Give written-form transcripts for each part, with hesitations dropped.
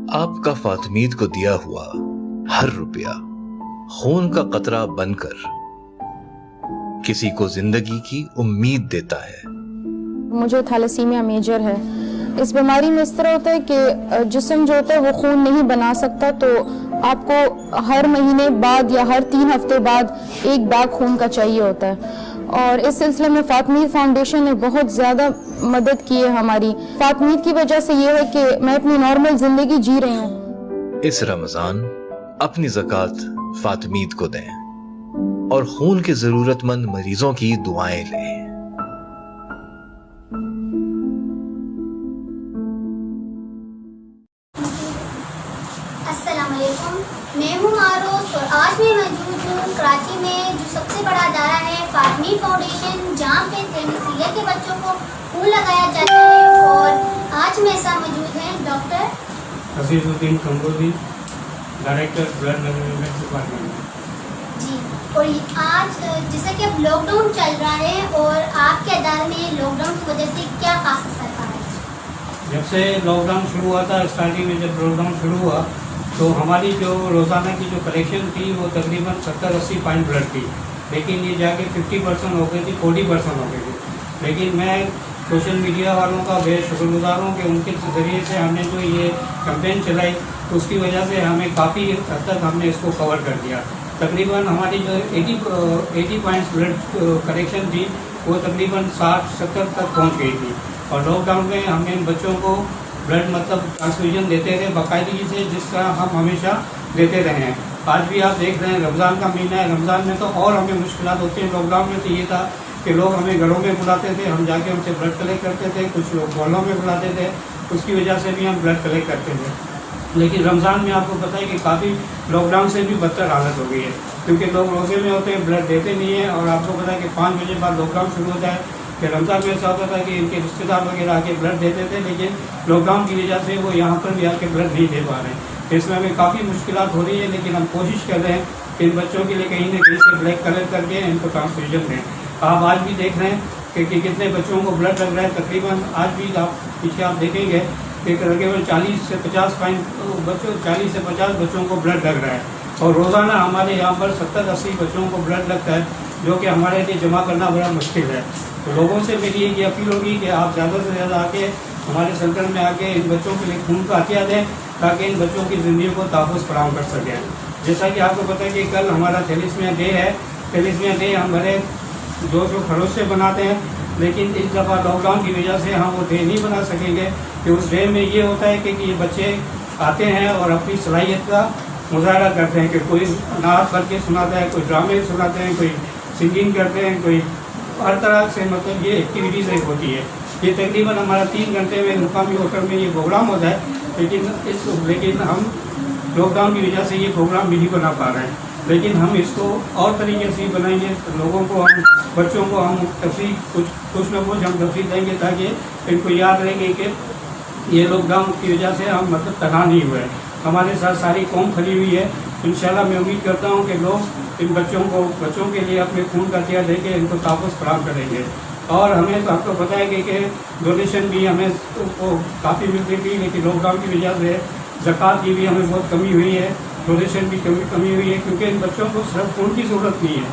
आपका फातिमीद को दिया हुआ हर रुपया खून का कतरा बनकर किसी को जिंदगी की उम्मीद देता है। मुझे थैलेसीमिया मेजर है। इस बीमारी में इस तरह होता है कि जिस्म जो होता है वो खून नहीं बना सकता, तो आपको हर महीने बाद या हर 3 हफ्ते बाद एक बैग खून का चाहिए होता है। और इस सिलसिले में फातिमीद फाउंडेशन ने बहुत ज़्यादा मदद की है हमारी। फातिमीद की वजह से ये है कि मैं अपनी नॉर्मल जिंदगी जी रही हूँ। इस रमजान अपनी ज़कात फातिमीद को दें और खून के जरूरतमंद मरीजों की दुआएं लें। मैं हूँ आरोस और आज मैं मौजूद हूँ कराची में जो सबसे बड़ा अदारा है फातिमीद फाउंडेशन, जहाँ पे थैलेसीमिया के बच्चों को खून लगाया जाता है। और आज मेरे साथ मौजूद हैं doctor Azizuddin Kamboji, director blood management department ji. और आज जैसा कि अब लॉकडाउन चल रहा है और आपके अदारे में लॉकडाउन की वजह से क्या खास असर पड़ा है? जब से लॉकडाउन शुरू हुआ था, स्टार्टिंग में जब लॉकडाउन शुरू हुआ तो हमारी जो रोज़ाना की जो कलेक्शन थी वो तकरीबन 70-80 पॉइंट ब्लड थी, लेकिन ये जाके 50% हो गई थी, 40% हो गई थी। लेकिन मैं सोशल मीडिया वालों का बेहद शुक्रगुजार हूँ कि उनके ज़रिए से हमने जो ये कैंपेन चलाई तो उसकी वजह से हमें काफ़ी हद तक हमने इसको कवर कर दिया। तकरीबन हमारी जो 80 पॉइंट्स ब्लड कलेक्शन थी वो तकरीबन 60-70 तक पहुँच गई थी। और लॉकडाउन में हमने बच्चों को ब्लड मतलब ट्रांसफ्यूजन देते रहे बाकायदगी से, जिस तरह हम हमेशा देते रहे हैं। आज भी आप देख रहे हैं रमज़ान का महीना है, रमज़ान में तो और हमें मुश्किलात होती हैं। लॉकडाउन में तो ये था कि लोग हमें घरों में बुलाते थे, हम जाके उनसे ब्लड कलेक्ट करते थे, कुछ लोग मोहल्लों में बुलाते थे, उसकी वजह से भी हम ब्लड कलेक्ट करते थे। लेकिन रमज़ान में आपको पता है कि काफ़ी लॉकडाउन से भी बदतर हालत हो गई है, क्योंकि लोग रोज़े में होते हैं, ब्लड देते नहीं हैं। और आपको पता है कि 5 बजे बाद लॉकडाउन शुरू होता है कि रमज़ान में ऐसा होता था कि इनके रिश्तेदार वगैरह आके ब्लड देते थे, लेकिन लॉकडाउन की वजह से वो यहाँ पर भी आके ब्लड नहीं दे पा रहे हैं। इसमें हमें काफ़ी मुश्किलात हो रही है, लेकिन हम कोशिश कर रहे हैं कि इन बच्चों के लिए कहीं ना कहीं से ब्लड कलेक्ट करके इनको ट्रांसफ्यूजन दें। आप आज भी देख रहे हैं कि कितने बच्चों को ब्लड लग रहा है। तकरीबन आज भी आप पीछे आप देखेंगे कि तकरीबन 40 से 50 बच्चों को ब्लड लग रहा है। और रोज़ाना हमारे यहाँ पर 70-80 बच्चों को ब्लड लगता है, जो कि हमारे लिए जमा करना बड़ा मुश्किल है। तो लोगों से मेरी ये अपील होगी कि आप ज़्यादा से ज़्यादा आके हमारे सेंटर में आके इन बच्चों के लिए खून का अतिया दें, ताकि इन बच्चों की ज़िंदगी को तहफ़्फ़ुज़ फराहम कर सकें। जैसा कि आपको पता है कि कल हमारा थैलेसीमिया डे है। थैलेसीमिया डे हम बड़े जोश व खरोश से बनाते हैं, लेकिन इस दफ़ा लॉकडाउन की वजह से हम वो डे नहीं बना सकेंगे। कि उस डे में ये होता है कि ये बच्चे आते हैं और अपनी सलाहियत का मुजाहरा करते हैं कि कोई नात पढ़ के सुनाता है, कोई ड्रामे सुनाते हैं, कोई सिंगिंग करते हैं, कोई हर तरह से मतलब ये एक्टिविटीज़ एक होती है। ये तकरीबन हमारा 3 घंटे में मुकामी होटल में ये प्रोग्राम होता है, लेकिन हम लॉकडाउन की वजह से ये प्रोग्राम भी नहीं बना पा रहे हैं। लेकिन हम इसको और तरीके से बनाएंगे, लोगों को हम बच्चों को हम तफसील कुछ न कुछ हम तफसील देंगे, ताकि इनको याद रहेंगे कि ये लॉकडाउन की वजह से हम मतलब तनहा नहीं हुए, हमारे साथ सारी कौम खड़ी हुई है। इंशाल्लाह मैं उम्मीद करता हूँ कि लोग इन बच्चों के लिए अपने खून का अतिया देके इनको तहफ़्फ़ुज़ फराहम करेंगे। और हमें तो आपको पता है कि डोनेशन भी हमें तो काफ़ी मिलती थी, लेकिन लॉकडाउन की वजह से ज़कात की भी हमें बहुत कमी हुई है, डोनेशन की कमी हुई है, क्योंकि इन बच्चों को सिर्फ खून की ज़रूरत नहीं है,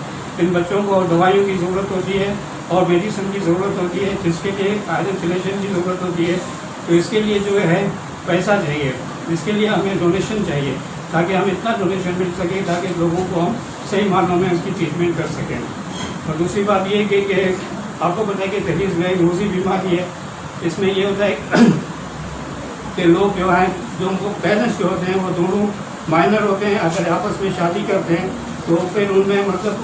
इन बच्चों को दवाइयों की ज़रूरत होती है और मेडिसिन की ज़रूरत होती है, जिसके लिए आयरन फिलेशन की ज़रूरत होती है। तो इसके लिए जो है पैसा चाहिए, इसके लिए हमें डोनेशन चाहिए, ताकि हम इतना डोनेशन मिल सके ताकि लोगों को हम सही मानों में उसकी ट्रीटमेंट कर सकें। और दूसरी बात ये कि आपको पता है कि थैलेसीमिया एक रोज़ी बीमारी है। इसमें ये होता है कि लोग जो हैं, जो उनको पेरेंट्स जो होते हैं वो दोनों माइनर होते हैं। अगर आपस में शादी करते हैं तो फिर उनमें मतलब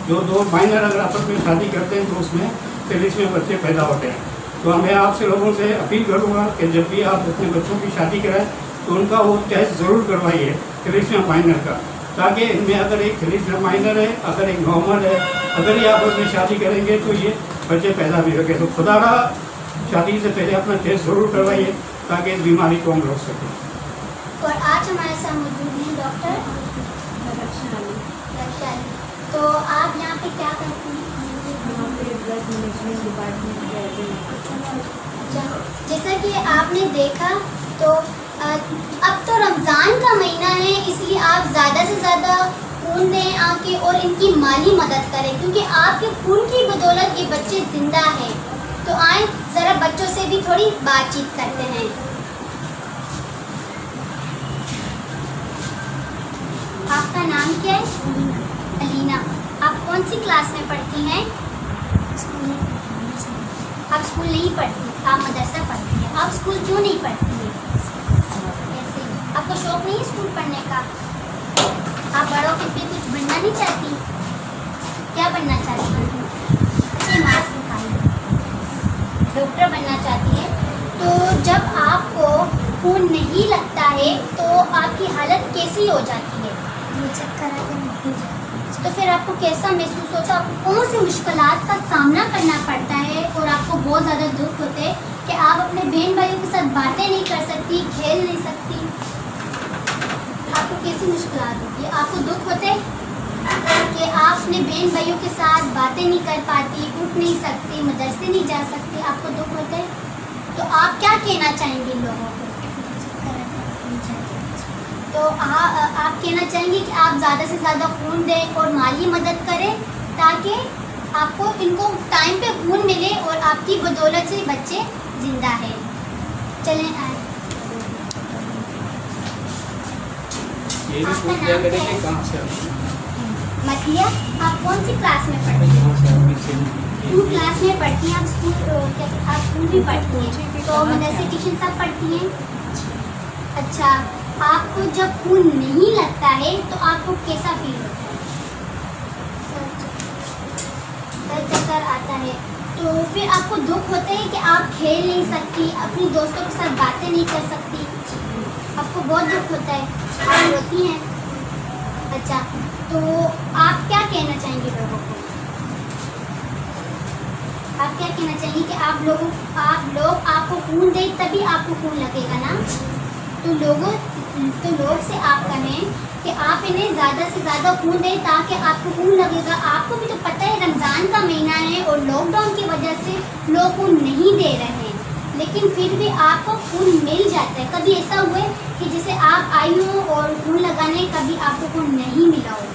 जो 2 माइनर अगर आपस में शादी करते हैं तो उसमें थैलेसीमिया बच्चे पैदा होते हैं। तो मैं आपसे लोगों से अपील करूँगा कि जब भी आप अपने बच्चों की शादी कराएं तो उनका वो टेस्ट ज़रूर करवाइए थैलेसीमिया माइनर का, ताकि इनमें अगर एक थैलेसीमिया माइनर है, अगर एक नॉर्मल है, अगर ये आपस में शादी करेंगे तो ये बच्चे पैदा भी होंगे। तो खुदा का शादी से पहले अपना टेस्ट ज़रूर करवाइए, ताकि इस बीमारी को हम रोक सकें। और आज हमारे साथ मौजूद हैं डॉक्टर लक्षा। तो आप यहाँ पे क्या करते हैं? यहाँ पे ब्लड मैनेजमेंट डिपार्टमेंट में रहते हैं। जैसा कि आपने देखा तो अब तो रमज़ान का महीना है, इसलिए आप ज़्यादा से ज़्यादा खून दें आके और इनकी माली मदद करें, क्योंकि आपके खून की बदौलत ये बच्चे ज़िंदा हैं। तो आए ज़रा बच्चों से भी थोड़ी बातचीत करते हैं। आपका नाम क्या है? अलीना। आप कौन सी क्लास में पढ़ती हैं? आप स्कूल नहीं पढ़ती, आप मदरसा पढ़ती हैं। आप स्कूल क्यों नहीं पढ़ती हैं? ऐसे आपको शौक नहीं है स्कूल पढ़ने का? आप बड़ों के फिर कुछ बनना नहीं चाहती? क्या बनना चाहती हैं? अच्छे मार्क्स निकालिए, डॉक्टर बनना चाहती है। तो जब आपको खून नहीं लगता है तो आपकी हालत कैसी हो जाती है? चक्कर आते हैं। तो फिर आपको कैसा महसूस होता है? आपको कौन सी मुश्किलात का सामना करना पड़ता है और आपको बहुत ज़्यादा दुख होते हैं कि आप अपने बहन भाइयों के साथ बातें नहीं कर सकती, खेल नहीं सकती? आपको कैसी मुश्किलात होती है? आपको दुख होते हैं कि आप अपने बहन भाइयों के साथ बातें नहीं कर पाती, उठ नहीं सकती, मदरसे नहीं जा सकती? आपको दुख होते हैं? तो आप क्या कहना चाहेंगे इन लोगों को? तो आप कहना चाहेंगे कि आप ज़्यादा से ज़्यादा खून दें और माली मदद करें, ताकि आपको इनको टाइम पे खून मिले और आपकी बदौलत से बच्चे ज़िंदा हैं। चलें आए। आपका नाम क्या है? मतिया। आप कौन सी क्लास में पढ़ती हैं? 2 क्लास में पढ़ती हैं। आप स्कूल भी पढ़ती हैं? तो मदरसे ट्यूशन सब पढ़ती हैं? अच्छा, आपको जब खून नहीं लगता है तो आपको कैसा फील होता है? सर चक्कर आता है। तो फिर आपको दुख होता है कि आप खेल नहीं सकती, अपनी दोस्तों के साथ बातें नहीं कर सकती? आपको बहुत दुख होता है, आप रोती हैं? अच्छा, तो आप क्या कहना चाहेंगे लोगों को? आप क्या कहना चाहेंगे कि आप लोग आपको खून दें तभी आपको खून लगेगा ना? तो लोग से आप कहें कि आप इन्हें ज़्यादा से ज़्यादा खून दें ताकि आपको खून लगेगा। आपको भी तो पता है रमज़ान का महीना है और लॉकडाउन की वजह से लोग खून नहीं दे रहे हैं, लेकिन फिर भी आपको खून मिल जाता है। कभी ऐसा हुआ है कि जैसे आप आई हो और खून लगाने कभी आपको खून नहीं मिला हो?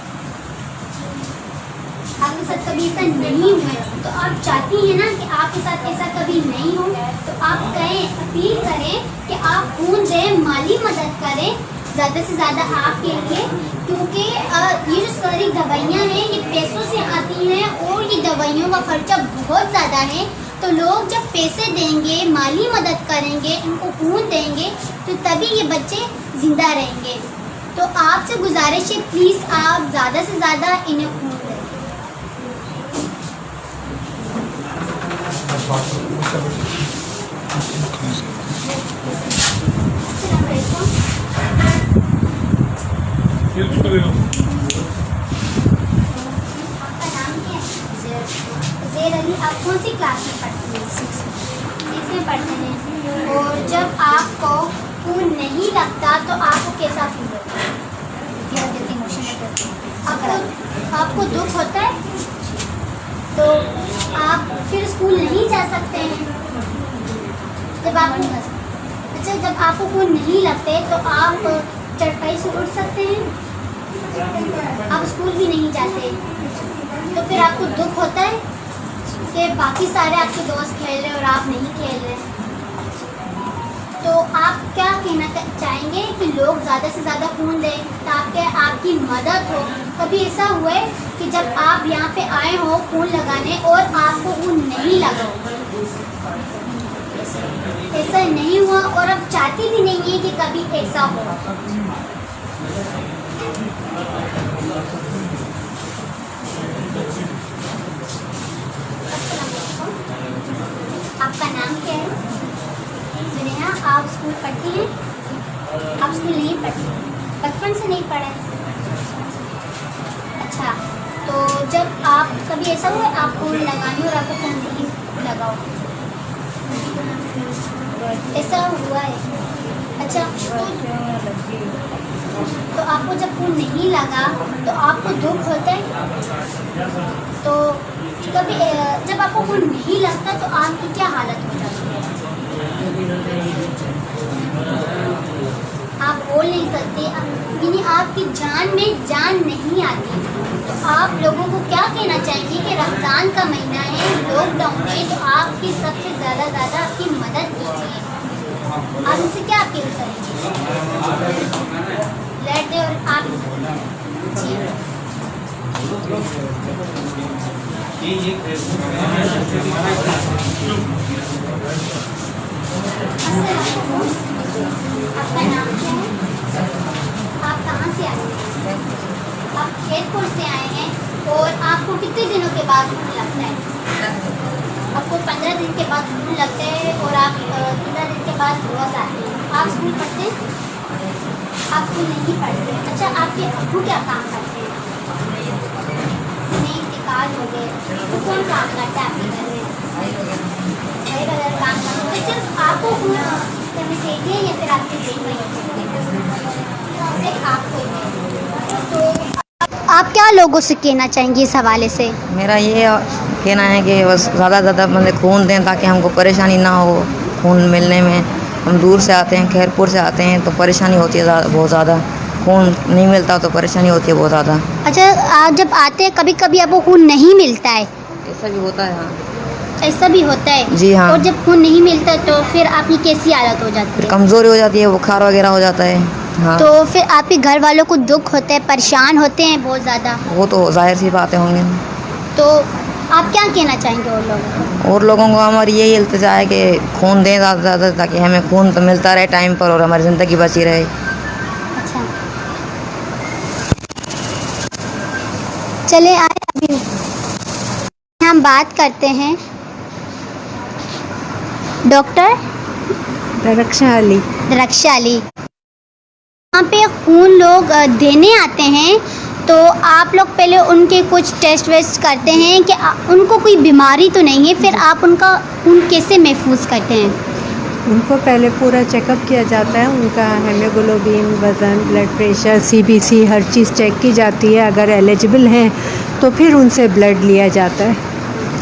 आपके साथ कभी ऐसा नहीं हुआ है? तो आप चाहती हैं ना कि आपके साथ ऐसा कभी नहीं हो, तो आप कहें, अपील करें कि आप खून दें, माली मदद करें ज़्यादा से ज़्यादा आपके लिए, क्योंकि ये जो सारी दवाइयाँ हैं ये पैसों से आती हैं और ये दवाइयों का खर्चा बहुत ज़्यादा है। तो लोग जब पैसे देंगे, माली मदद करेंगे, इनको खून देंगे, तो तभी ये बच्चे ज़िंदा रहेंगे। तो आपसे गुजारिश है, प्लीज़ आप ज़्यादा से ज़्यादा इन्हें खून दें। आपका नाम क्या है? ज़ेर अली। आप कौन सी क्लास में पढ़ती हैं? 6 में पढ़ते हैं। और जब आपको खून नहीं लगता तो आपको कैसा फील होता है? आपको दुख होता है? तो आप फिर स्कूल नहीं जा सकते हैं। जब आपको खून नहीं लगते तो आप चटाई से उठ सकते हैं, आप स्कूल भी नहीं जाते। तो फिर आपको दुख होता है कि बाकी सारे आपके दोस्त खेल रहे और आप नहीं खेल रहे। तो आप क्या कहना चाहेंगे कि लोग ज़्यादा से ज़्यादा खून दें ताकि आपकी मदद हो? कभी ऐसा हुआ है कि जब आप यहाँ पे आए हो खून लगाने और आपको खून नहीं लगा? ऐसा नहीं हुआ और अब चाहती भी नहीं है कि कभी ऐसा हो। आपका नाम क्या है? जुनेहा। आप स्कूल पढ़ती हैं? आप स्कूल नहीं पढ़ती, बचपन से नहीं पढ़े? अच्छा, तो जब आप कभी ऐसा हुआ आपको लगानी और आपको खून नहीं लगाओ? ऐसा हुआ है? अच्छा, तो आपको जब खून नहीं लगा तो आपको दुख होता है? तो कभी जब आपको खून नहीं लगता तो आपकी क्या हालत हो जाती है? नहीं सकते, यानी आपकी जान में जान नहीं आती, तो आप लोगों को क्या कहना चाहेंगे कि रमज़ान का महीना है, लॉकडाउन है, तो आपकी सबसे ज़्यादा आपकी मदद कीजिए, आप उनसे क्या अपील करेंगे? लेट दे और आप जी आपका नाम क्या है? आप कहाँ से आए हैं? आप खेतपुर से आए हैं और आपको कितने दिनों के बाद खून लगता है? आपको 15 दिन के बाद खून लगता है और आप 15 दिन के बाद रोज़ आते हैं। आप स्कूल पढ़ते हैं? आप स्कूल नहीं पढ़ते? अच्छा, आपके अब्बू क्या काम करते हैं? नहीं, इंतकाल हो गए। तो कौन काम करता है आपके घर में? भाई वगैरह काम करते हैं। तो सिर्फ आपको खून करने चाहिए या फिर आपके सिर्फ आपको? तो आप क्या लोगों से कहना चाहेंगे इस हवाले से? मेरा ये कहना है कि बस ज़्यादा से ज़्यादा मतलब खून दें ताकि हमको परेशानी ना हो खून मिलने में। हम दूर से आते हैं, खैरपुर से आते हैं, तो परेशानी होती है बहुत ज़्यादा। खून नहीं मिलता तो परेशानी होती है बहुत ज़्यादा। अच्छा, आप जब आते हैं कभी कभी आपको खून नहीं मिलता है? ऐसा भी होता है, हाँ। ऐसा भी होता है? जी हाँ। और जब खून नहीं मिलता तो फिर आपकी कैसी हालत हो जाती है? कमज़ोरी हो जाती है, बुखार वगैरह हो जाता है, हाँ। तो फिर आपके घर वालों को दुख होता है, परेशान होते हैं बहुत ज़्यादा? वो तो जाहिर सी बातें होंगी। तो आप क्या कहना चाहेंगे और लोगों को? और लोगों को हमारी यही इल्तिजा है कि खून दें ज़्यादा से ज़्यादा ताकि हमें खून तो मिलता रहे टाइम पर और हमारी ज़िंदगी बची रहे। अच्छा, चले आए अभी हम बात करते हैं डॉक्टर रक्षा अली। रक्षा अली, यहाँ पे खून लोग देने आते हैं, तो आप लोग पहले उनके कुछ टेस्ट वेस्ट करते हैं कि उनको कोई बीमारी तो नहीं है, फिर आप उनका खून कैसे महफूज करते हैं? उनको पहले पूरा चेकअप किया जाता है, उनका हेमोग्लोबिन, वज़न, ब्लड प्रेशर, CBC हर चीज़ चेक की जाती है। अगर एलिजिबल हैं तो फिर उनसे ब्लड लिया जाता है।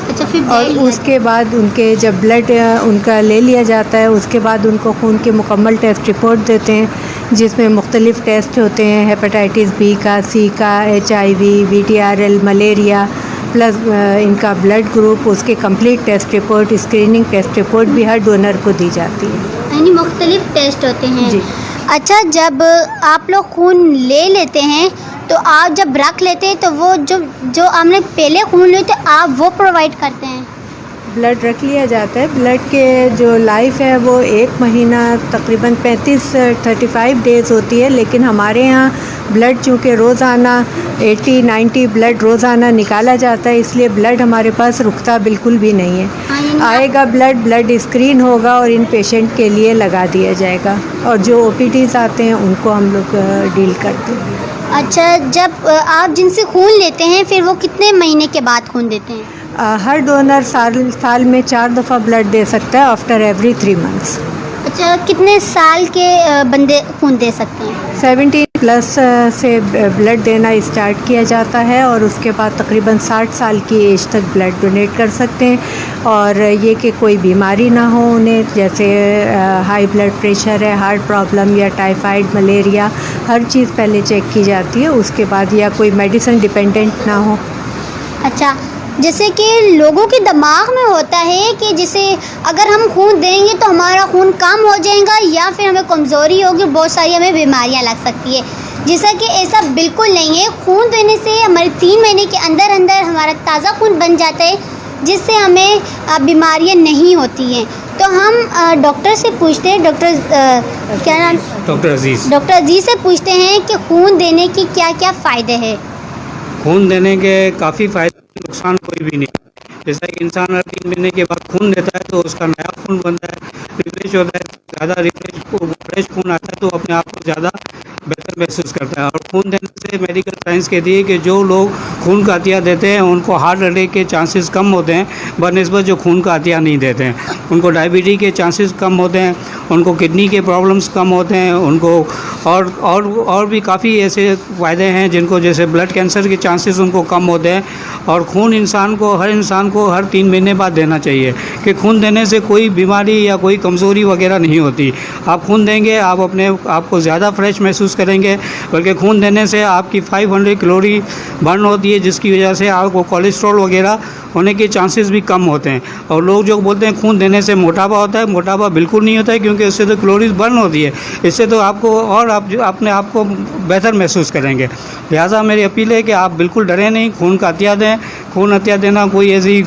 अच्छा, फिर और उसके बाद उनके जब ब्लड उनका ले लिया जाता है, उसके बाद उनको खून के मुकम्मल टेस्ट रिपोर्ट देते हैं, जिसमें मुख्तलिफ़ टेस्ट होते हैं, हेपेटाइटिस B का, C का, HIV, VTRL, मलेरिया, प्लस इनका ब्लड ग्रुप, उसके complete test report, screening test report भी हर डोनर को दी जाती है। यानी मुख्तलिफ टेस्ट होते हैं जी। अच्छा, जब आप लोग खून ले लेते हैं तो आप जब रख लेते हैं तो वो जो आपने पहले खून लिए थे आप वो प्रोवाइड करते हैं? ब्लड रख लिया जाता है। ब्लड के जो लाइफ है वो 1 महीना तकरीबन 35-35 डेज़ होती है, लेकिन हमारे यहाँ ब्लड चूँकि रोज़ाना 80-90 ब्लड रोज़ाना निकाला जाता है, इसलिए ब्लड हमारे पास रुकता बिल्कुल भी नहीं है। आएगा ब्लड स्क्रीन होगा और इन पेशेंट के लिए लगा दिया जाएगा, और जो OPDs आते हैं उनको हम लोग डील करते हैं। अच्छा, जब आप जिनसे खून लेते हैं फिर वो कितने महीने के बाद खून देते हैं? हर डोनर साल में 4 दफ़ा ब्लड दे सकता है, आफ्टर एवरी 3 मंथ्स। अच्छा, कितने साल के बंदे खून दे सकते हैं? 17 प्लस से ब्लड देना स्टार्ट किया जाता है, और उसके बाद तकरीबन 60 साल की एज तक ब्लड डोनेट कर सकते हैं। और ये कि कोई बीमारी ना हो उन्हें, जैसे हाई ब्लड प्रेशर है, हार्ट प्रॉब्लम या टाइफाइड, मलेरिया, हर चीज़ पहले चेक की जाती है उसके बाद, या कोई मेडिसिन डिपेंडेंट ना हो। अच्छा, जैसे कि लोगों के दिमाग में होता है कि जैसे अगर हम खून देंगे तो हमारा खून कम हो जाएगा या फिर हमें कमज़ोरी होगी, बहुत सारी हमें बीमारियां लग सकती है, जैसा कि ऐसा बिल्कुल नहीं है। खून देने से हमारे 3 महीने के अंदर अंदर हमारा ताज़ा खून बन जाता है, जिससे हमें बीमारियां नहीं होती हैं। तो हम डॉक्टर से पूछते हैं, डॉक्टर क्या नाम? डॉक्टर अजीज़। डॉक्टर अजीज़ से पूछते हैं कि खून देने के क्या क्या फ़ायदे हैं? खून देने के काफ़ी फ़ायदे, नुकसान कोई भी नहीं। जैसा कि इंसान हर 3 महीने के बाद खून देता है तो उसका नया खून बनता है, रिफ्रेश होता है, ज़्यादा फ्रेश खून आता है तो अपने आप को ज़्यादा बेहतर महसूस करता है। और खून देने से मेडिकल साइंस कहती है कि जो लोग खून का अतिया देते हैं उनको हार्ट अटैक के चांसेस कम होते हैं बनिस्बत जो खून का अतिया नहीं देते हैं। उनको डायबिटीज़ के चांसेस कम होते हैं, उनको किडनी के प्रॉब्लम्स कम होते हैं, उनको और भी काफ़ी ऐसे फ़ायदे हैं जिनको, जैसे ब्लड कैंसर के चांसेस उनको कम होते हैं। और खून हर इंसान को हर 3 महीने बाद देना चाहिए, कि खून देने से कोई बीमारी या कोई कमज़ोरी वगैरह नहीं होती। आप खून देंगे, आप अपने आप को ज़्यादा फ्रेश महसूस करेंगे, बल्कि खून देने से आपकी 500 कैलोरी बर्न होती है, जिसकी वजह से आपको कोलेस्ट्रॉल वगैरह होने के चांसेस भी कम होते हैं। और लोग जो बोलते हैं खून देने से मोटापा होता है, मोटापा बिल्कुल नहीं होता है, क्योंकि इससे तो कैलोरीज बर्न होती है। इससे तो आपको और आप जो अपने आप को बेहतर महसूस करेंगे। लिहाजा मेरी अपील है कि आप बिल्कुल डरें नहीं, खून का अतिया दें। खून अतिया देना कोई ऐसी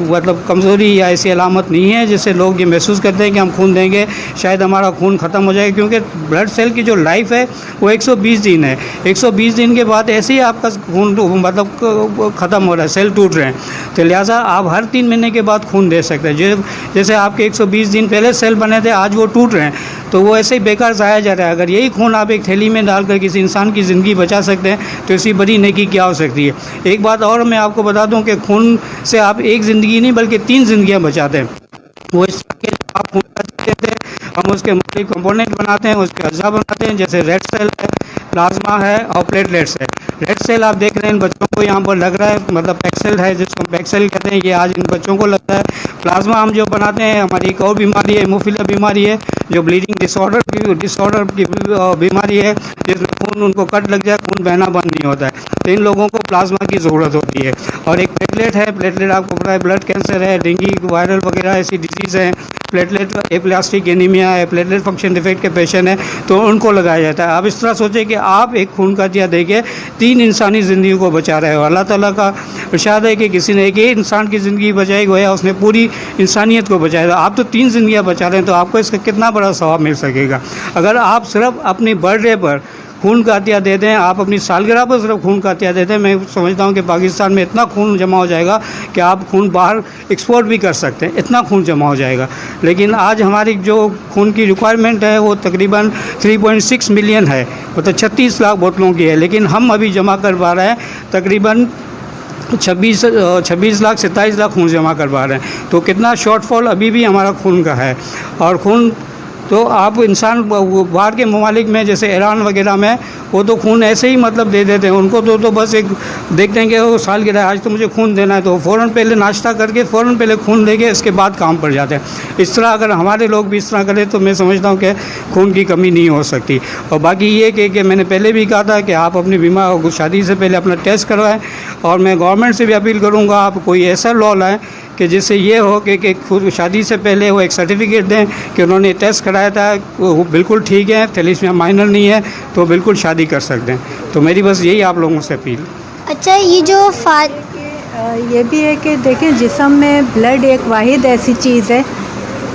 मतलब कमज़ोरी या ऐसी अलामत नहीं है जिससे लोग ये महसूस करते हैं कि हम खून देंगे शायद हमारा खून ख़त्म हो जाएगा, क्योंकि ब्लड सेल की जो लाइफ है वो 120 दिन है। 120 दिन के बाद ऐसे ही आपका खून मतलब ख़त्म हो रहा है, सेल टूट रहे हैं। तो लिहाजा आप हर 3 महीने के बाद खून दे सकते हैं। जैसे आपके 120 दिन पहले सेल बने थे, आज वो टूट रहे हैं, तो वो ऐसे ही बेकार ज़ाया जा रहा है। अगर यही खून आप एक थैली में डालकर किसी इंसान की ज़िंदगी बचा सकते हैं तो इसकी बड़ी नेकी क्या हो सकती है। एक बात और मैं आपको बता दूं कि खून से आप एक ज़िंदगी नहीं बल्कि 3 ज़िंदगियां बचाते हैं। वो इस के आप खून का देते हैं, हम उसके मुख्तलिफ कंपोनेंट बनाते हैं, उसके अज्जा बनाते हैं, जैसे रेड सेल है, प्लाज्मा है और प्लेटलेट्स है। रेड सेल आप देख रहे हैं इन बच्चों को यहाँ पर लग रहा है, मतलब पैक्सेल है, जिसको पैक्सेल कहते हैं, ये आज इन बच्चों को लगता है। प्लाज्मा हम जो बनाते हैं, हमारी एक और बीमारी है, हेमोफीलिया बीमारी है, जो ब्लीडिंग डिसऑर्डर की बीमारी है, जिसमें खून उनको कट लग जाए, खून बहना बंद नहीं होता है, तो इन लोगों को प्लाज्मा की ज़रूरत होती है। और एक प्लेटलेट है, प्लेटलेट आपको पता है ब्लड कैंसर है, डेंगू वायरल वगैरह ऐसी डिजीज़ हैं, प्लेटलेट एप्लास्टिक एनीमिया है, प्लेटलेट फंक्शन डिफेक्ट के पेशेंट हैं, तो उनको लगाया जाता है। आप इस तरह सोचें कि आप एक खून का दिया देके 3 इंसानी ज़िंदगी को बचा रहे हो। अल्लाह ताला का इरशाद है कि किसी ने एक इंसान की ज़िंदगी बचाई गोया उसने पूरी इंसानियत को बचाया। आप तो 3 ज़िंदगियाँ बचा रहे हैं, तो आपको इसका कितना बड़ा सवाब मिल सकेगा। अगर आप सिर्फ अपनी बर्थडे पर खून का अतिया दे दें, आप अपनी सालगिरह पर सिर्फ खून का अतिया दे दें, मैं समझता हूँ कि पाकिस्तान में इतना खून जमा हो जाएगा कि आप खून बाहर एक्सपोर्ट भी कर सकते हैं, इतना खून जमा हो जाएगा। लेकिन आज हमारी जो खून की रिक्वायरमेट है वो तकरीबन 3.6 मिलियन है, मतलब 36 लाख बोतलों की है, लेकिन हम अभी जमा कर पा रहे हैं तकरीबन 26 लाख 27 लाख खून जमा कर पा रहे हैं। तो कितना शॉर्टफॉल अभी भी हमारा खून का है। और खून तो आप इंसान बाहर के ममालिक में, जैसे ईरान वगैरह में, वो तो खून ऐसे ही मतलब दे देते हैं। उनको तो बस एक देखते हैं कि वो सालगिरह आज तो मुझे खून देना है, तो फ़ौरन पहले नाश्ता करके फ़ौरन पहले खून देके इसके बाद काम पर जाते हैं। इस तरह अगर हमारे लोग भी इस तरह करें तो मैं समझता हूँ कि खून की कमी नहीं हो सकती। और बाकी ये कि मैंने पहले भी कहा था कि आप अपनी बीमा शादी से पहले अपना टेस्ट करवाएं। और मैं गवर्नमेंट से भी अपील करूँगा, आप कोई ऐसा लॉ लाएँ कि जिससे ये हो कि खुद शादी से पहले वो एक सर्टिफिकेट दें कि उन्होंने टेस्ट कराया था, वो बिल्कुल ठीक है, थैलेसीमिया माइनर नहीं है, तो बिल्कुल शादी कर सकते हैं। तो मेरी बस यही आप लोगों से अपील। अच्छा, ये जो ये भी है कि देखें, जिस्म में ब्लड एक वाहिद ऐसी चीज़ है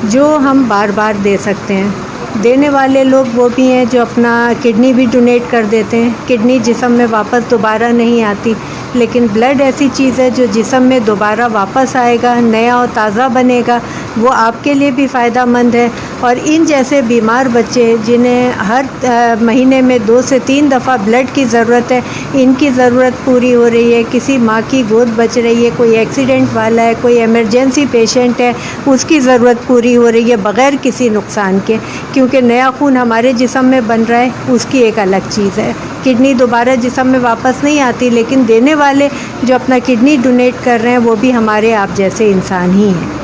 जो हम बार बार दे सकते हैं। देने वाले लोग वो भी हैं जो अपना किडनी भी डोनेट कर देते हैं। किडनी जिस्म में वापस दोबारा नहीं आती, लेकिन ब्लड ऐसी चीज़ है जो जिस्म में दोबारा वापस आएगा, नया और ताज़ा बनेगा, वो आपके लिए भी फ़ायदेमंद है। और इन जैसे बीमार बच्चे जिन्हें हर महीने में 2 से 3 दफ़ा ब्लड की ज़रूरत है, इनकी ज़रूरत पूरी हो रही है। किसी माँ की गोद बच रही है, कोई एक्सीडेंट वाला है, कोई इमरजेंसी पेशेंट है, उसकी ज़रूरत पूरी हो रही है बग़ैर किसी नुकसान के, क्योंकि नया खून हमारे जिस्म में बन रहा है, उसकी एक अलग चीज़ है। किडनी दोबारा जिस्म में वापस नहीं आती, लेकिन देने वाले जो अपना किडनी डोनेट कर रहे हैं वो भी हमारे आप जैसे इंसान ही हैं।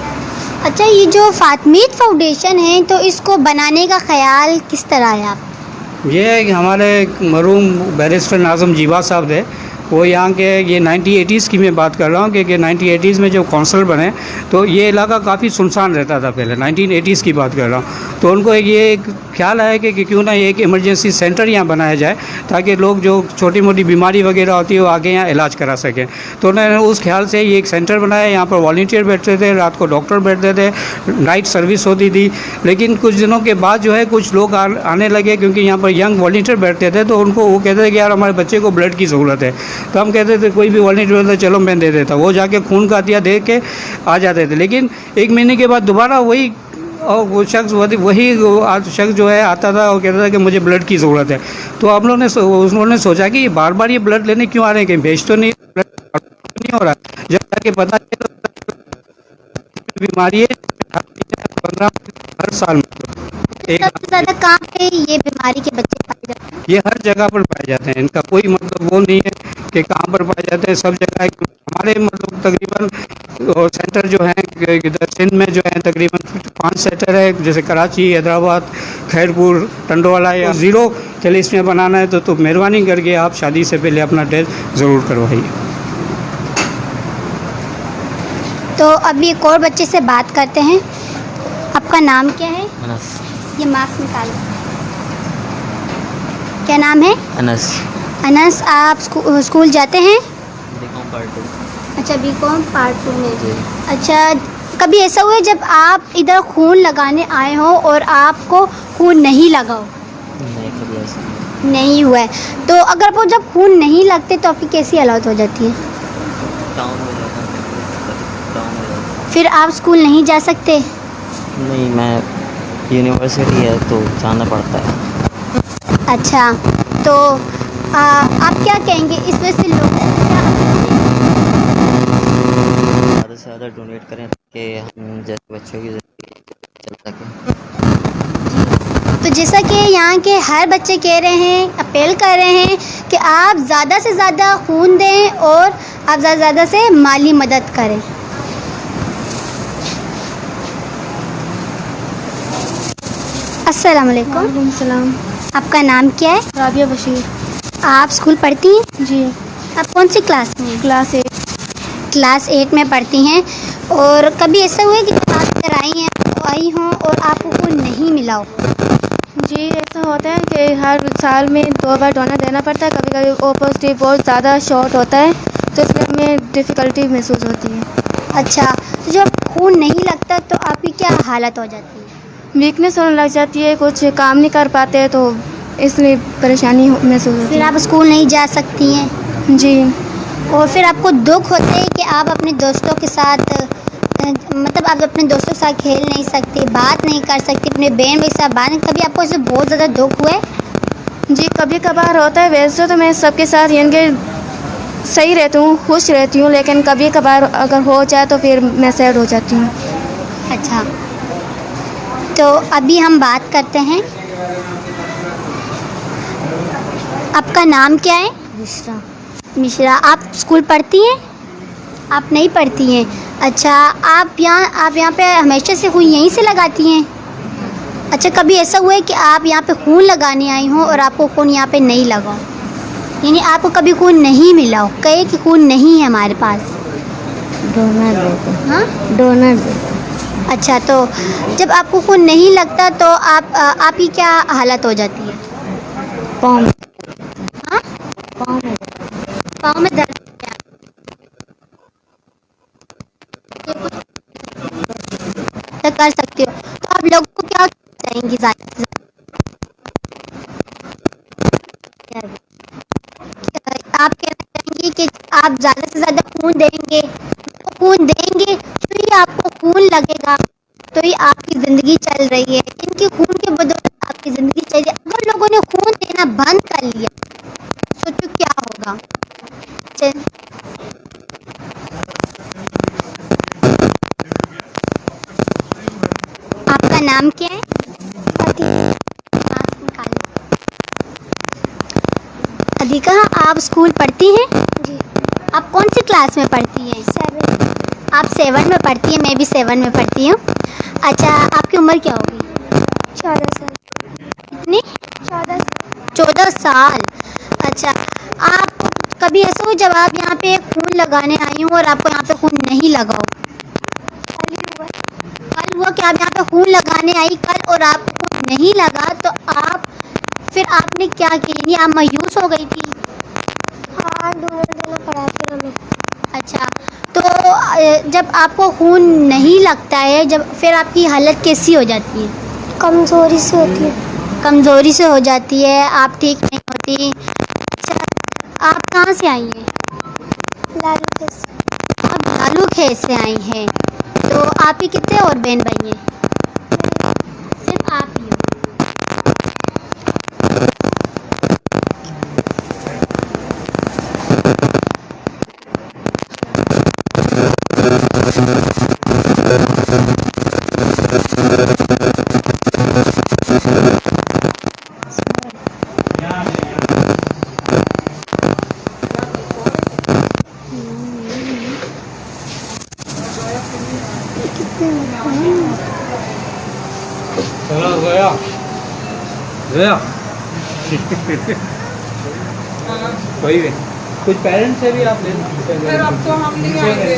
अच्छा, ये जो फातमीद फाउंडेशन है, तो इसको बनाने का ख्याल किस तरह है आप? ये है कि हमारे मरहूम बैरिस्टर नाज़म जीवा साहब थे, वो यहाँ के, ये 1980s की मैं बात कर रहा हूँ कि 1980s में जब काउंसिलर बने तो ये इलाका काफ़ी सुनसान रहता था पहले, 1980s की बात कर रहा हूँ। तो उनको ये एक ख्याल आया कि क्यों ना एक इमरजेंसी सेंटर यहाँ बनाया जाए, ताकि लोग जो छोटी मोटी बीमारी वगैरह होती है वो आगे यहाँ इलाज करा सकें। तो उन्होंने उस ख्याल से ये एक सेंटर बनाया। यहाँ पर वॉलंटियर बैठते थे, रात को डॉक्टर बैठते थे, नाइट सर्विस होती थी। लेकिन कुछ दिनों के बाद जो है कुछ लोग आने लगे, क्योंकि यहाँ पर यंग वॉलंटियर बैठते थे, तो उनको वो कहते थे कि यार हमारे बच्चे को ब्लड की ज़रूरत है। तो हम कहते थे कोई भी वॉलंटियर होता चलो मैं दे देता, वो जाके खून का अतिया दे के आ जाते थे। लेकिन 1 महीने के बाद दोबारा वही और वो शख्स शख्स जो है आता था और कहता था कि मुझे ब्लड की ज़रूरत है। तो हम लोगों ने उन्होंने सोचा कि बार बार ये ब्लड लेने क्यों आ रहे हैं, कहीं भेज तो नहीं, ब्लड नहीं हो रहा। जब जाके पता बीमारी है 15 हर साल में। एक सबसे ज्यादा कहाँ पे ये बीमारी के बच्चे पाए जाते हैं? ये हर जगह पर पाए जाते हैं, इनका कोई मतलब वो नहीं है कि कहाँ पर पाए जाते हैं, सब जगह हमारे मतलब तकरीबन और सेंटर जो हैं इधर सिंध में जो है तकरीबन 5 सेंटर है, जैसे कराची, हैदराबाद, खैरपुर, टंडोवाला या ज़ीरो। चलिए इसमें बनाना है तो मेहरबानी करके आप शादी से पहले अपना टेस्ट ज़रूर करवाइए। तो अभी एक और बच्चे से बात करते हैं। आपका नाम क्या है? अनस। ये मास्क निकालो। क्या नाम है? अनस। अनस, आप स्कूल जाते हैं? BCom part 2। अच्छा, बीकॉम पार्ट 2 में। जी। अच्छा, कभी ऐसा हुआ है जब आप इधर खून लगाने आए हो और आपको खून नहीं लगा हो? नहीं, कभी ऐसा नहीं हुआ है। तो अगर वो जब खून नहीं लगते तो आपकी कैसी हालत हो जाती है? डाउन हो जाता है, डाउन हो जाता फिर आप स्कूल नहीं जा सकते? है। नहीं, मैं यूनिवर्सिटी है तो जाना पड़ता है। अच्छा, तो आप क्या कहेंगे इस वजह से लोग ज़्यादा से ज़्यादा डोनेट करें ताकि हम जैसे बच्चों की ज़िंदगी चल सके। तो जैसा कि यहाँ के हर बच्चे कह रहे हैं, अपील कर रहे हैं कि आप ज़्यादा से ज़्यादा खून दें और आप ज़्यादा से ज़्यादा से माली मदद करें। अस्सलाम वालेकुम। वालेकुम सलाम। आपका नाम क्या है? राबिया बशीर। आप स्कूल पढ़ती हैं? जी। आप कौन सी क्लास में हैं? क्लास 8। क्लास 8 में पढ़ती हैं। और कभी ऐसा हुआ है कि जब आप इधर आई हों और आपको खून नहीं मिला हो? जी, ऐसा होता है कि हर साल में 2 बार डोनर देना पड़ता है। कभी कभी ओ पॉजिटिव बहुत ज़्यादा शॉर्ट होता है तो इसमें हमें डिफ़िकल्टी महसूस होती है। अच्छा, तो जब खून नहीं लगता तो आपकी क्या हालत हो जाती है? वीकनेस होने लग जाती है, कुछ काम नहीं कर पाते तो इसलिए परेशानी महसूस होती फिर है। आप स्कूल नहीं जा सकती हैं जी। और फिर आपको दुख होता है कि आप अपने दोस्तों के साथ मतलब आप अपने दोस्तों के साथ खेल नहीं सकते, बात नहीं कर सकते, अपने बहन भाई के साथ बात नहीं। कभी आपको ऐसे बहुत ज़्यादा दुख हुआ है? जी, कभी कभार होता है। वैसे तो मैं सबके साथ यानी कि सही रहती हूँ, खुश रहती हूँ, लेकिन कभी कभार अगर हो जाए तो फिर मैं सैड हो जाती हूँ। अच्छा, तो अभी हम बात करते हैं। आपका नाम क्या है? मिश्रा। मिश्रा। आप स्कूल पढ़ती हैं? आप नहीं पढ़ती हैं। अच्छा, आप यहाँ पे हमेशा से खून यहीं से लगाती हैं? अच्छा, कभी ऐसा हुआ है कि आप यहाँ पे खून लगाने आई हों और आपको खून यहाँ पे नहीं लगा हो, यानी आपको कभी खून नहीं मिला हो, कहे कि खून नहीं है हमारे पास? डोनर देते। हाँ, डोनर देते। अच्छा, तो जब आपको खून नहीं लगता तो आपकी क्या हालत हो जाती है? पाँव में। हाँ, पाँव में। पाँव में दर्द होता है। तो कर सकती हो। तो आप लोगों को क्या चाहेंगी ज़्यादा से ज़्यादा? आप कहना चाहेंगी कि आप ज़्यादा से ज़्यादा खून देंगे, तो खून देंगे तो ही आपको खून लगेगा, तो ही आपकी ज़िंदगी चल रही है। इनके खून के बदौलत आपकी ज़िंदगी चल रही है। अगर लोगों ने खून देना बंद कर लिया सोचो क्या होगा। चल, आपका नाम क्या है? मास्क निकालो। अधिका, आप स्कूल पढ़ती हैं? जी। आप कौन सी क्लास में पढ़ती हैं? 7। आप 7 में पढ़ती हैं, मैं भी 7 में पढ़ती हूँ। अच्छा, आपकी उम्र क्या होगी? 14 साल। कितनी? 14 साल। अच्छा, आप कभी ऐसा हो जब आप यहाँ पे खून लगाने आई हो और आपको यहाँ पे खून नहीं लगा हो? कल हुआ कि आप यहाँ पे खून लगाने आई कल और आपको खून नहीं लगा, तो फिर आपने क्या किया? आप मायूस हो गई थी? हाँ, डोनर देना पड़ा फिर हमें। अच्छा, तो जब आपको खून नहीं लगता है, जब फिर आपकी हालत कैसी हो जाती है? कमज़ोरी से होती है। कमज़ोरी से हो जाती है, आप ठीक नहीं होती। अच्छा, आप कहाँ से आई हैं? लालू खेत से। आप लालू खेत से आई हैं। तो आपके कितने और बहन भाई हैं? सिर्फ आप ही हो। चलो गया गया कोई भी कुछ पेरेंट्स से भी आप लेना अब तो हम नहीं आएंगे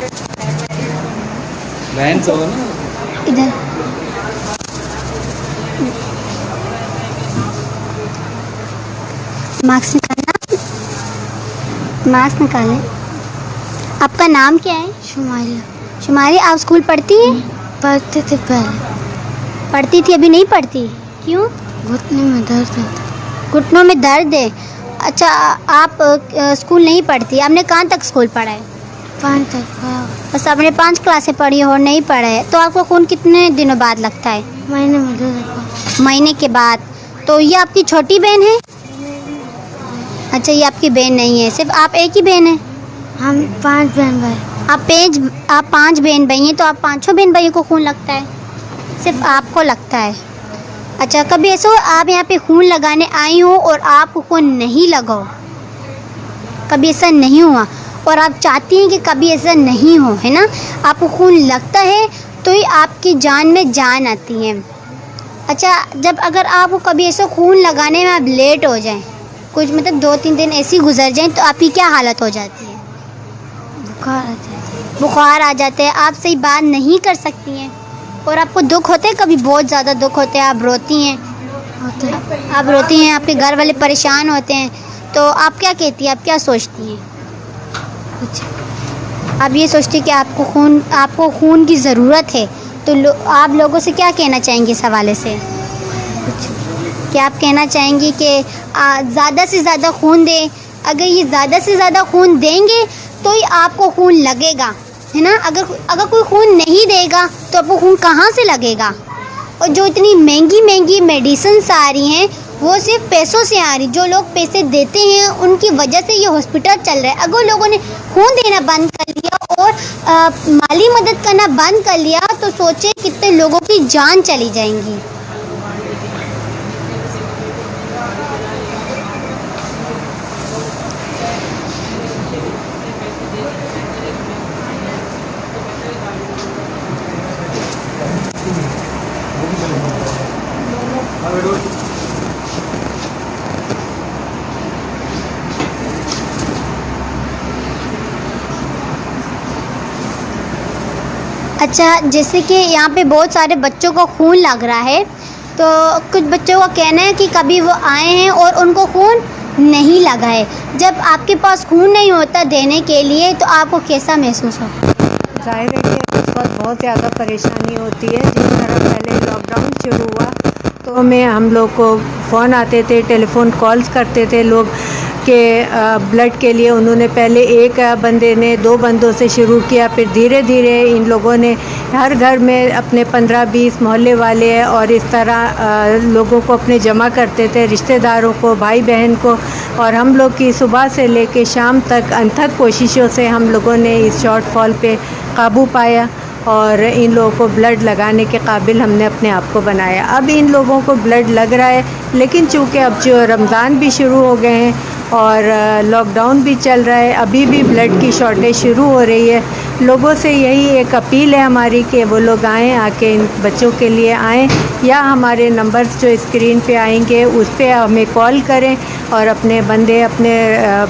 बहन तो ना इधर मार्क्स निकालना, मार्क्स निकालें। आपका नाम क्या है? शुमारी शुमारी, आप स्कूल पढ़ती हैं? पढ़ते थे पहले, पढ़ती थी, अभी नहीं पढ़ती? क्यों? घुटने में दर्द है। घुटनों में दर्द है। अच्छा, आप स्कूल नहीं पढ़ती? आपने कहाँ तक स्कूल पढ़ा है? 5 तक पढ़ा। बस आपने 5 क्लासें पढ़ी हो और नहीं पढ़ा है, तो आपको खून कितने दिनों बाद लगता है? महीने में 2 दफा। महीने के बाद। तो ये आपकी छोटी बहन है? अच्छा, ये आपकी बहन नहीं है, सिर्फ आप एक ही बहन है? हम 5 बहन भाई। आप 5 बहन भाई हैं, तो आप 5 बहन भाइयों को खून लगता है? सिर्फ आपको लगता है? अच्छा, कभी ऐसा हो आप यहाँ पे खून लगाने आई हो और आपको खून नहीं लगा हो? कभी ऐसा नहीं हुआ और आप चाहती हैं कि कभी ऐसा नहीं हो, है ना? आपको खून लगता है तो ही आपकी जान में जान आती है। अच्छा, जब अगर आपको कभी ऐसा खून लगाने में आप लेट हो जाएं, कुछ मतलब 2-3 दिन ऐसे ही गुजर जाएं, तो आपकी क्या हालत हो जाती है? बुखार आ जाता है। बुखार आ जाते हैं, आप सही बात नहीं कर सकती हैं और आपको दुख होते हैं, कभी बहुत ज़्यादा दुख होते हैं, आप रोती हैं? होता है। आप रोती हैं, आपके घर वाले परेशान होते हैं, तो आप क्या कहती हैं, आप क्या सोचती हैं? कुछ आप ये सोचती हैं कि आपको खून की ज़रूरत है, तो आप लोगों से क्या कहना चाहेंगी इस हवाले से? क्या आप कहना चाहेंगी कि ज़्यादा से ज़्यादा खून दें? अगर ये ज़्यादा से ज़्यादा खून देंगे तो ही आपको खून लगेगा, है ना? अगर कोई खून नहीं देगा तो आपको खून कहाँ से लगेगा? और जो इतनी महंगी महंगी मेडिसिन्स आ रही हैं, वो सिर्फ पैसों से आ रही। जो लोग पैसे देते हैं उनकी वजह से ये हॉस्पिटल चल रहा है। अगर लोगों ने खून देना बंद कर लिया और माली मदद करना बंद कर लिया, तो सोचे कितने लोगों की जान चली जाएंगी। अच्छा, जैसे कि यहाँ पे बहुत सारे बच्चों को खून लग रहा है, तो कुछ बच्चों का कहना है कि कभी वो आए हैं और उनको खून नहीं लगा है। जब आपके पास खून नहीं होता देने के लिए, तो आपको कैसा महसूस होता है? जाहिर है कि उस वक्त बहुत ज़्यादा परेशानी होती है। जिस तरह पहले लॉकडाउन शुरू हुआ तो हम लोग को फ़ोन आते थे, टेलीफोन कॉल्स करते थे लोग के ब्लड के लिए। उन्होंने पहले एक बंदे ने 2 बंदों से शुरू किया, फिर धीरे धीरे इन लोगों ने हर घर में अपने 15-20 मोहल्ले वाले और इस तरह लोगों को अपने जमा करते थे, रिश्तेदारों को, भाई बहन को। और हम लोग की सुबह से लेके शाम तक अनथक कोशिशों से हम लोगों ने इस शॉर्टफॉल पे काबू पाया और इन लोगों को ब्लड लगाने के काबिल हमने अपने आप को बनाया। अब इन लोगों को ब्लड लग रहा है, लेकिन चूँकि अब जो रमज़ान भी शुरू हो गए हैं और लॉकडाउन भी चल रहा है, अभी भी ब्लड की शॉर्टेज शुरू हो रही है। लोगों से यही एक अपील है हमारी कि वो लोग आएँ, आके इन बच्चों के लिए आएँ, या हमारे नंबर्स जो स्क्रीन पे आएंगे उस पर हमें कॉल करें और अपने बंदे, अपने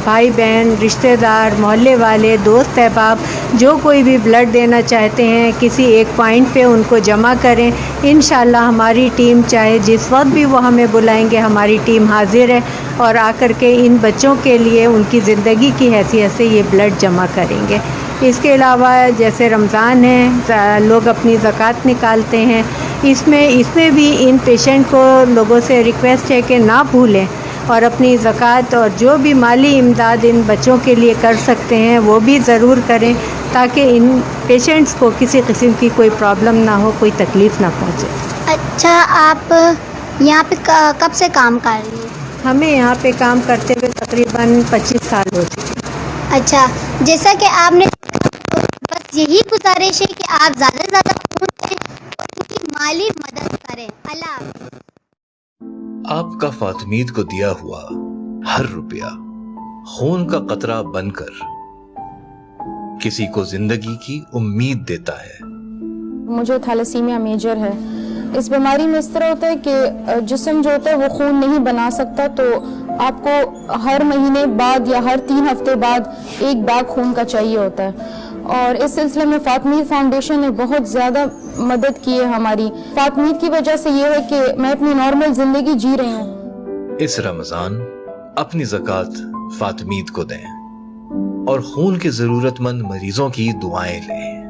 भाई बहन, रिश्तेदार, मोहल्ले वाले, दोस्त अहबाब जो कोई भी ब्लड देना चाहते हैं, किसी एक पॉइंट पे उनको जमा करें। इंशाल्लाह हमारी टीम चाहे जिस वक्त भी वो हमें बुलाएंगे, हमारी टीम हाजिर है और आकर के इन बच्चों के लिए उनकी ज़िंदगी की हैसियत से ये ब्लड जमा करेंगे। इसके अलावा जैसे रमज़ान है, लोग अपनी ज़कात निकालते हैं, इसमें भी इन पेशेंट को लोगों से रिक्वेस्ट है कि ना भूलें और अपनी ज़कात और जो भी माली इमदाद इन बच्चों के लिए कर सकते हैं वो भी ज़रूर करें, ताकि इन पेशेंट्स को किसी किस्म की कोई प्रॉब्लम ना हो, कोई तकलीफ़ ना पहुँचे। अच्छा, आप यहाँ पे कब से काम कर रही हैं? हमें यहाँ पे काम करते हुए तकरीबन 25 साल हो चुके हैं। अच्छा, जैसा कि आपने बस यही गुजारिश है कि आप ज़्यादा से ज़्यादा खून दें और उनकी माली मदद करें। अल्लाह हाफ़िज़। आपका फातिमीद को दिया हुआ हर रुपया खून का कतरा बनकर किसी को जिंदगी की उम्मीद देता है। मुझे थैलेसीमिया मेजर है। इस बीमारी में इस तरह होता है कि जिस्म जो होता है वो खून नहीं बना सकता, तो आपको हर महीने बाद या हर 3 हफ्ते बाद एक बैग खून का चाहिए होता है। और इस सिलसिले में फातमीद फाउंडेशन ने बहुत ज़्यादा मदद की है हमारी। फातमीद की वजह से ये है कि मैं अपनी नॉर्मल ज़िंदगी जी रही हूँ। इस रमज़ान अपनी ज़कात फातमीद को दें और खून के ज़रूरतमंद मरीजों की दुआएं लें।